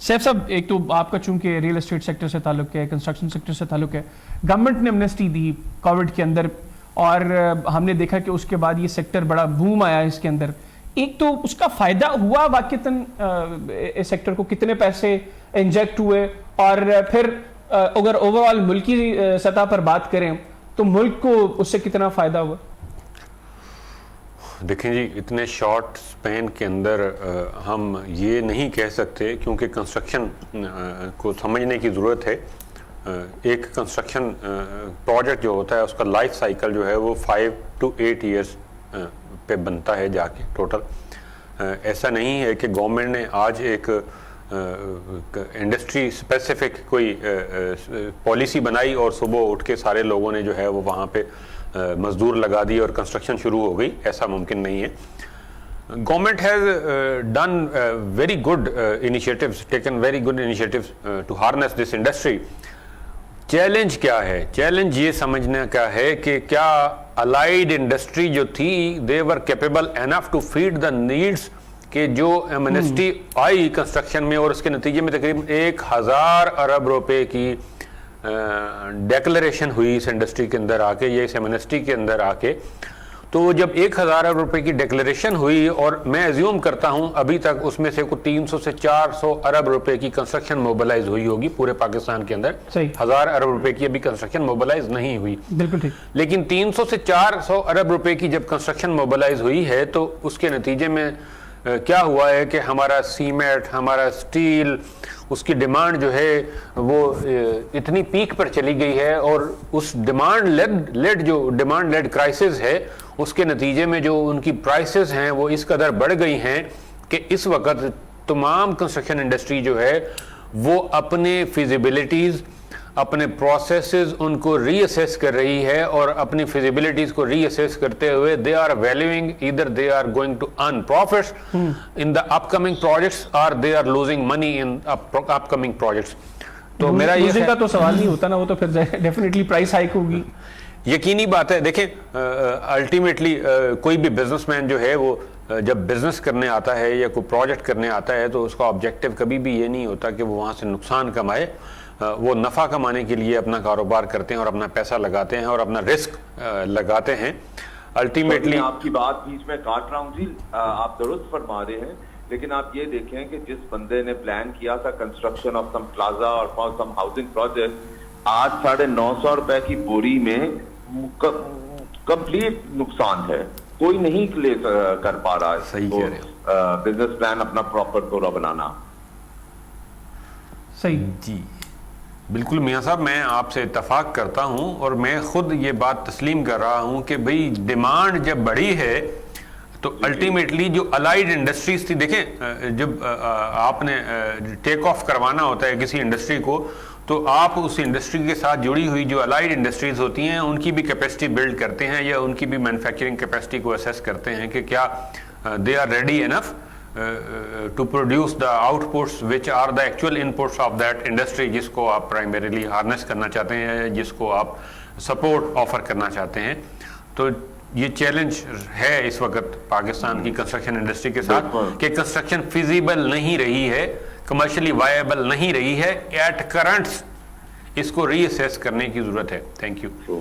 Safe صاحب، ایک تو آپ کا چونکہ ریئل اسٹیٹ سیکٹر سے تعلق ہے، کنسٹرکشن سیکٹر سے تعلق ہے، گورنمنٹ نے امنیسٹی دی کووڈ کے اندر، اور ہم نے دیکھا کہ اس کے بعد یہ سیکٹر بڑا بوم آیا اس کے اندر. ایک تو اس کا فائدہ ہوا واقعتاً اس سیکٹر کو، کتنے پیسے انجیکٹ ہوئے، اور پھر اگر اوور آل ملکی سطح پر بات کریں تو ملک کو اس سے کتنا فائدہ ہوا؟ دیکھیں جی، اتنے شارٹ سپین کے اندر ہم یہ نہیں کہہ سکتے، کیونکہ کنسٹرکشن کو سمجھنے کی ضرورت ہے. ایک کنسٹرکشن پروجیکٹ جو ہوتا ہے اس کا لائف سائیکل جو ہے وہ 5 to 8 ایئرس پہ بنتا ہے جا کے ٹوٹل. ایسا نہیں ہے کہ گورنمنٹ نے آج ایک انڈسٹری اسپیسیفک کوئی پالیسی بنائی اور صبح اٹھ کے سارے لوگوں نے جو ہے وہ وہاں پہ مزدور لگا دی اور کنسٹرکشن شروع ہو گئی. ایسا ممکن نہیں ہے. Government has done very good initiatives, taken very good initiatives to harness this industry. Challenge کیا ہے؟ چیلنج یہ سمجھنا کا ہے کہ کیا الائیڈ انڈسٹری جو تھی they were capable enough to feed the needs, کہ جو ایمنسٹی آئی کنسٹرکشن میں اور اس کے نتیجے میں تقریباً 1000 ارب روپے کی ڈیکلریشن ہوئی اس انڈسٹری کے اندر آ کے یا اس ایمنسٹی کے اندر آ کے. تو جب 1000 ارب روپے کی ڈیکلریشن ہوئی، اور میں ایزیوم کرتا ہوں ابھی تک اس میں سے کوئی 300 سے 400 ارب روپے کی کنسٹرکشن موبلائز ہوئی ہوگی پورے پاکستان کے اندر. 1000 ارب روپے کی ابھی کنسٹرکشن موبلائز نہیں ہوئی. بالکل ٹھیک. لیکن 300 سے 400 ارب روپے کی جب کنسٹرکشن موبلائز ہوئی ہے تو اس کے نتیجے میں کیا ہوا ہے کہ ہمارا سیمنٹ، ہمارا اسٹیل، اس کی ڈیمانڈ جو ہے وہ اتنی پیک پر چلی گئی ہے، اور اس ڈیمانڈ لیڈ کرائسس ہے اس کے نتیجے میں جو ان کی پرائسز ہیں وہ اس قدر بڑھ گئی ہیں کہ اس وقت تمام کنسٹرکشن انڈسٹری جو ہے وہ اپنے فیزیبلٹیز، اپنے پروسیسز ان کو ری اسیس کر رہی ہے، اور اپنی فیزیبلٹیز کو ری اسیس کرتے ہوئے they are valuing either they are going to earn profits in the upcoming projects اور they are losing money in upcoming projects. تو میرا یہ کا تو سوال نہیں ہوتا نا، وہ تو پھر ڈیفینیٹلی پرائس ہائیک ہوگی. یقینی بات ہے. دیکھیں الٹیمیٹلی کوئی بھی بزنس مین جو ہے وہ جب بزنس کرنے آتا ہے یا کوئی پروجیکٹ کرنے آتا ہے تو اس کا آبجیکٹو کبھی بھی یہ نہیں ہوتا کہ وہ وہاں سے نقصان کمائے. وہ نفع کمانے کے لیے اپنا کاروبار کرتے ہیں اور اپنا پیسہ لگاتے ہیں اور اپنا رسک لگاتے ہیں. الٹیمیٹلی آپ کی بات بیچ میں کاٹ رہا ہوں جی، آپ درست فرما رہے ہیں، لیکن آپ یہ دیکھیں کہ جس بندے نے پلان کیا تھا کنسٹرکشن آف سم پلازا اور فار سم ہاؤسنگ پروجیکٹ، آج 950 روپے کی بوری میں کمپلیٹ نقصان ہے. کوئی نہیں لے کر پا رہا ہے. صحیح کہہ رہے ہیں. بزنس پلان اپنا پراپر پورا بنانا. صحیح جی بالکل میاں صاحب، میں آپ سے اتفاق کرتا ہوں، اور میں خود یہ بات تسلیم کر رہا ہوں کہ بھئی ڈیمانڈ جب بڑھی ہے تو الٹیمیٹلی جو الائیڈ انڈسٹریز تھی، دیکھیں جب آپ نے ٹیک آف کروانا ہوتا ہے کسی انڈسٹری کو تو آپ اس انڈسٹری کے ساتھ جڑی ہوئی جو الائیڈ انڈسٹریز ہوتی ہیں ان کی بھی کیپیسٹی بلڈ کرتے ہیں، یا ان کی بھی مینوفیکچرنگ کیپیسٹی کو اسیس کرتے ہیں کہ کیا they are ready enough to produce the outputs which are the actual inputs of that industry جس کو آپ primarily harness کرنا چاہتے ہیں، جس کو آپ support offer کرنا چاہتے ہیں. تو یہ چیلنج ہے اس وقت پاکستان کی کنسٹرکشن انڈسٹری کے ساتھ کہ کنسٹرکشن فیزیبل نہیں رہی ہے، کمرشلی وائبل نہیں رہی ہے ایٹ کرنٹس. اس کو ری اسیس کرنے کی ضرورت ہے. Thank you.